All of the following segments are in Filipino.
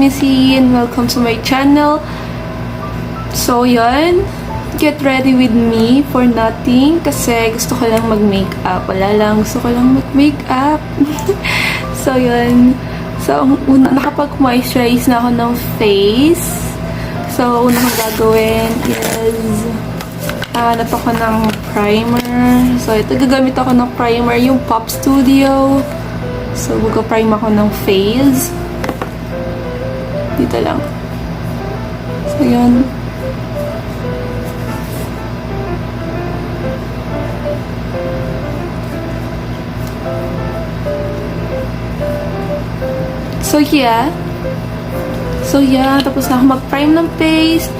Missy and welcome to my channel. So yun, get ready with me for nothing kasi gusto ko lang mag-makeup. Wala lang, gusto ko lang mag-makeup. So yun, so nakapag-moisturize na ako ng face. So una kong gagawin is hanap ako ng primer. So ito, gagamit ako ng primer, yung Pop Studio. So mag-prime ako ng face. Dito lang. So, yan. So, yeah. Tapos na ako mag-prime ng face.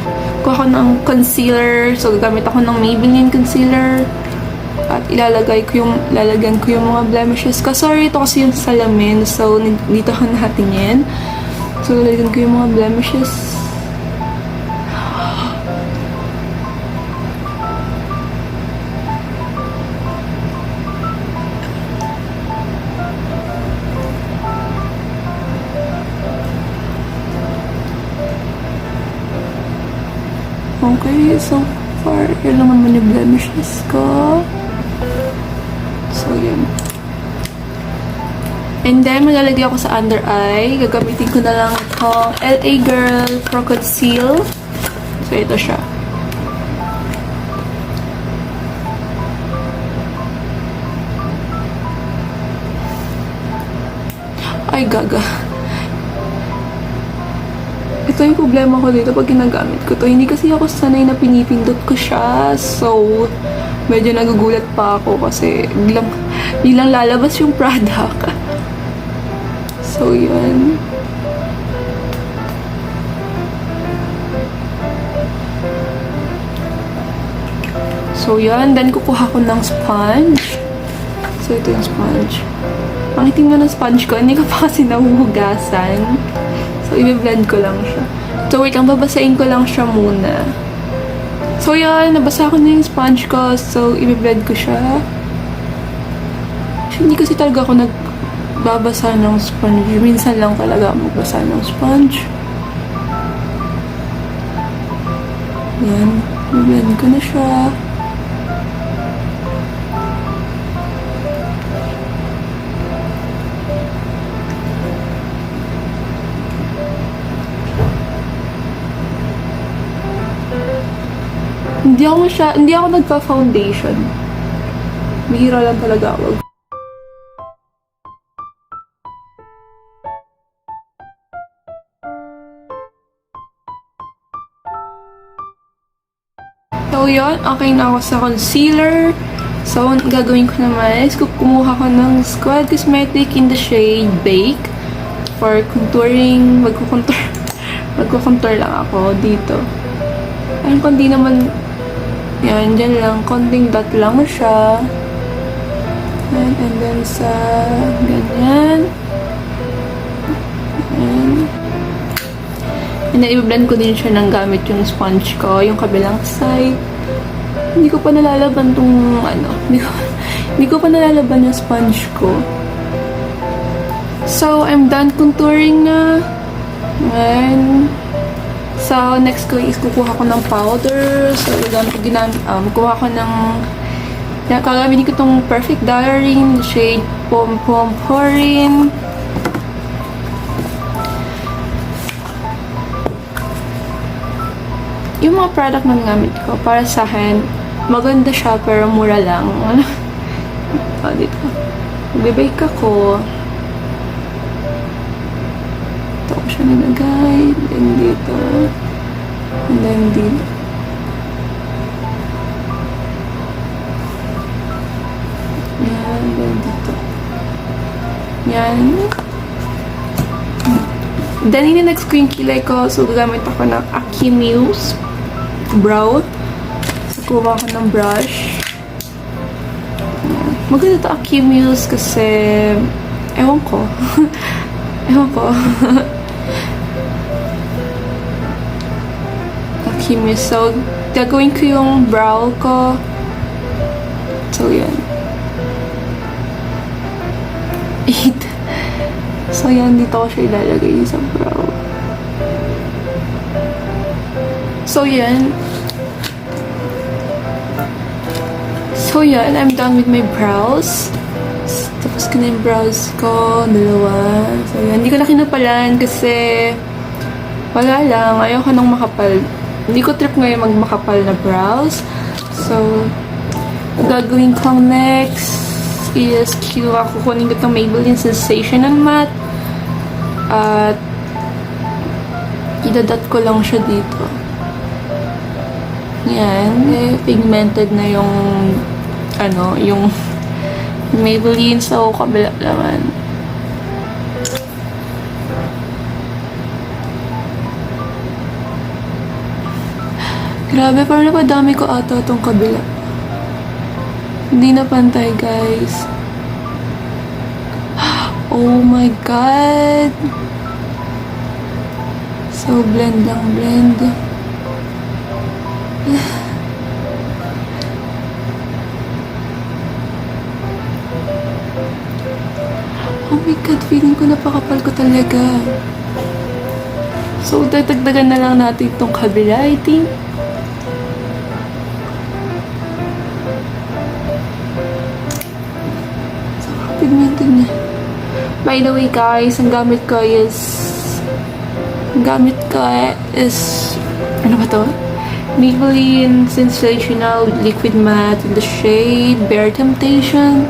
Kuha ko ng concealer. So, gagamit ako ng Maybelline Concealer. At lalagyan ko yung mga blemishes ko. Sorry, ito kasi yung salamin. So, dito ko natingin. So, lalagyan ko yung mga blemishes. Okay, so far, yun lang naman yung blemishes ko. So, yun. And then, maglalagay ako sa under eye. Gagamitin ko na lang itong L.A Pro Conceal. So, ito siya. Ay, gaga. Ito yung problema ko dito pag ginagamit ko to. Hindi kasi ako sanay na pinipindot ko siya. So, medyo nagugulat pa ako kasi biglang lalabas yung product. So, yun. So, yun. Then, kukuha ko ng sponge. So, ito yung sponge. Ang itim na ng sponge ko. Hindi ko pa kasi nahuhugasan. So, i-blend ko lang siya. So, wait lang. Babasain ko lang siya muna. So, yun. Nabasa ko na yung sponge ko. So, i-blend ko siya. Hindi kasi talaga ako babasa ng sponge. Minsan lang talaga magbasa ng sponge. Yan. I-blend ko na siya. Hindi ako nagpa-foundation. Bihira lang talaga ako. So, yun. Okay na ako sa concealer. So, gagawin ko naman is kumuha ko ng Squad Cosmetic in the shade Bake for contouring. Magkukontour lang ako dito. Ayun, kung di naman yan, dyan lang. Konting dot lang siya. And then sa ganyan. And then, i-blend ko din siya ng gamit yung sponge ko, yung kabilang side. Hindi ko pa nalalaban tong, hindi ko pa nalalaban yung sponge ko. So, I'm done contouring na. And, so, next ko is kukuha ko ng powder. So, kukuha ko ng, gagamitin ko tong Perfect Diary, shade Pompopurin. Yung mga product na nagamit ko, para sa akin, maganda siya pero mura lang. Dito. Magbibake ako. Ito ko siya nagagay. Then dito. And then dito. Yan. Then dito. Yan. Then, next ko yung kilay ko. So, gagamit ako ng Akimuse Brow. So, kuha ako ng brush. Maganda ito Akimuse kasi ewan ko. Akimuse. So, gagawin ko yung brow ko. So, yan. 8. So, yan. Dito ko siya ilalagay sa brow. So, yan. I'm done with my brows. Tapos ko na yung brows ko. Dalawa. So, yan. Hindi ko na kinapalan kasi wala lang. Ayoko nang makapal. Hindi ko trip ngayon magmakapal na brows. So, gagawin ko next is kukunin ko itong Maybelline Sensatinal matte. At idadat ko lang siya dito. Yan. Pigmented na yung yung Maybelline. So, kabila naman. Grabe, parang napadami ko ata itong kabila. Hindi na pantay, guys. Oh my God! So, blend lang, blend. Oh my God, feeling ko napakapal ko talaga. So, dadagdagan na lang natin itong kabila, I think. So, pigmented na. By the way, guys, ang gamit ko is ano ba to? Maybelline Sensatinal Liquid Matte in the shade Bare Temptation.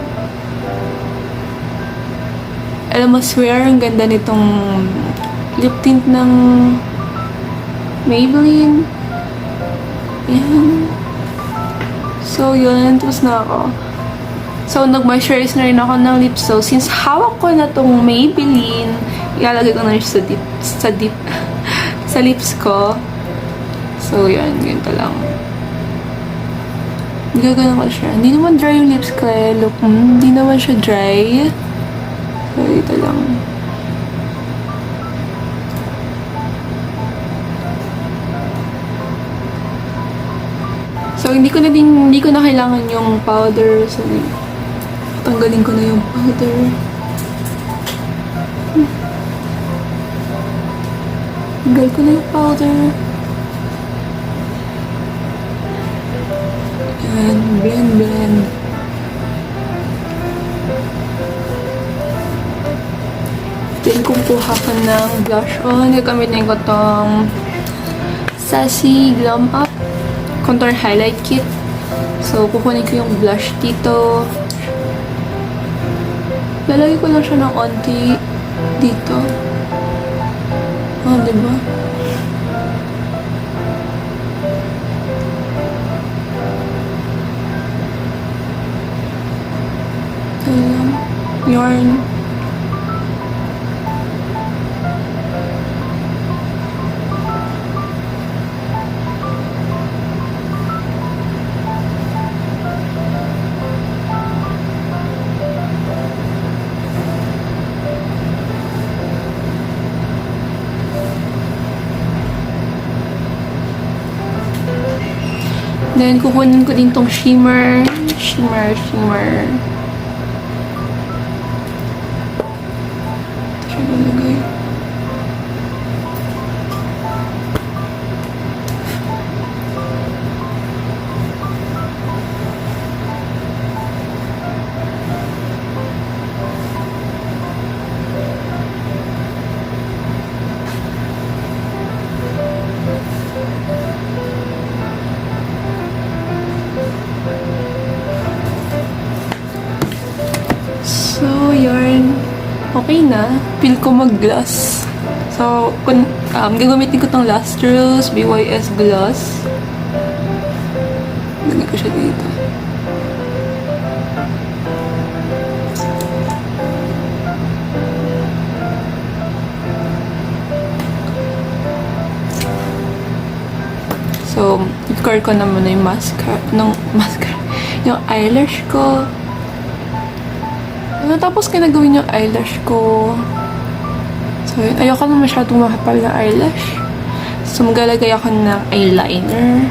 Alam mo, swear, ang ganda nitong lip tint ng Maybelline. Yan. So, yun. Tapos na ako. So, nag-moisturize na rin ako ng lips. So, since hawak ko na tong Maybelline, ilalagay ko na rin sa lips ko. So, yan. Ganito lang. Gagana ko siya. Hindi naman dry yung lips ko eh. Look, hindi naman siya dry. So, ito lang. So, hindi ko na kailangan yung powder. So, tanggalin ko na yung powder. Tanggal ko na yung powder. Yan, blend. Then, kukuha ko ng blush on. Gagamitin ko tong Sassy Glam Up Contour Highlight Kit. So, kukunin ko yung blush dito. Lalagay ko lang siya ng onti dito. Oh, diba? Ayan. Yarn. Then, kukunin ko din tong shimmer. Shimmer. Ito siya nalagay. So, yarn. Okay na. Feel ko mag-gloss. So, gagamitin ko tong Lustrous BYS Gloss. Lagay ko siya dito. So, i-curl ko naman na yung mascara. Yung eyelash ko. Tapos ko na gawin yung eyelash ko. So, yun. Ayoko na masyadong makapal na eyelash. So, maglalagay ako ng eyeliner.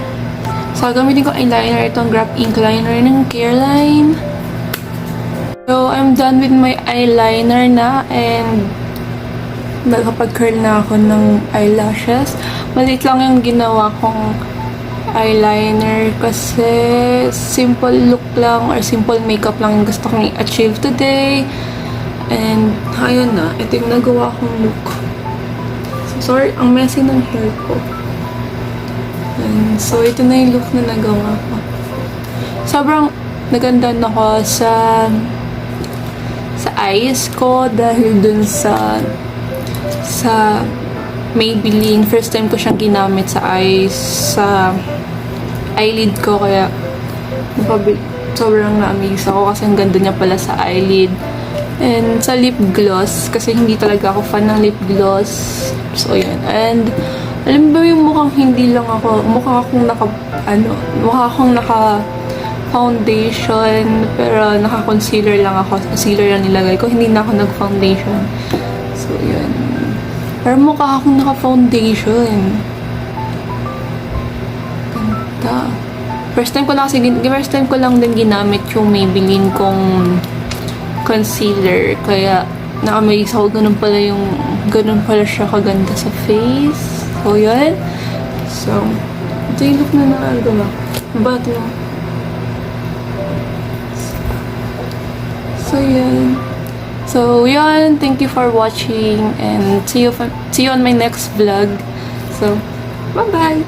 So, gamitin ko eyeliner. Itong Grab Ink Liner ng Careline. So, I'm done with my eyeliner na. And, nakapag-curl na ako ng eyelashes. Maliit lang yung ginawa kong eyeliner kasi simple look lang or simple makeup lang yung gusto kong i-achieve today. And, ayun na. Ito yung nagawa kong look. So, sorry, ang messy ng hair ko. And, so, ito na yung look na nagawa ko. Sobrang naganda na ako sa eyes ko dahil dun sa Maybelline. First time ko siyang ginamit sa eyes, sa eyelid ko, kaya sobrang na-amaze ako kasi ang ganda niya pala sa eyelid. And sa lip gloss, kasi hindi talaga ako fan ng lip gloss. So, yan. And, alam ba yung mukhang hindi lang ako, mukha akong naka foundation, pero naka-concealer lang ako. Concealer lang nilagay ko, hindi na ako nag-foundation. So, yan. Pero mukha akong naka-foundation. Ganda. First time ko lang din ginamit yung Maybelline kong concealer. Kaya, na-amaze ako. Ganun pala siya kaganda sa face. So, yan. So, ito yung look na nakagawa. Ba't mo? So, yan. So, yan. Thank you for watching. And see you on my next vlog. So, bye-bye!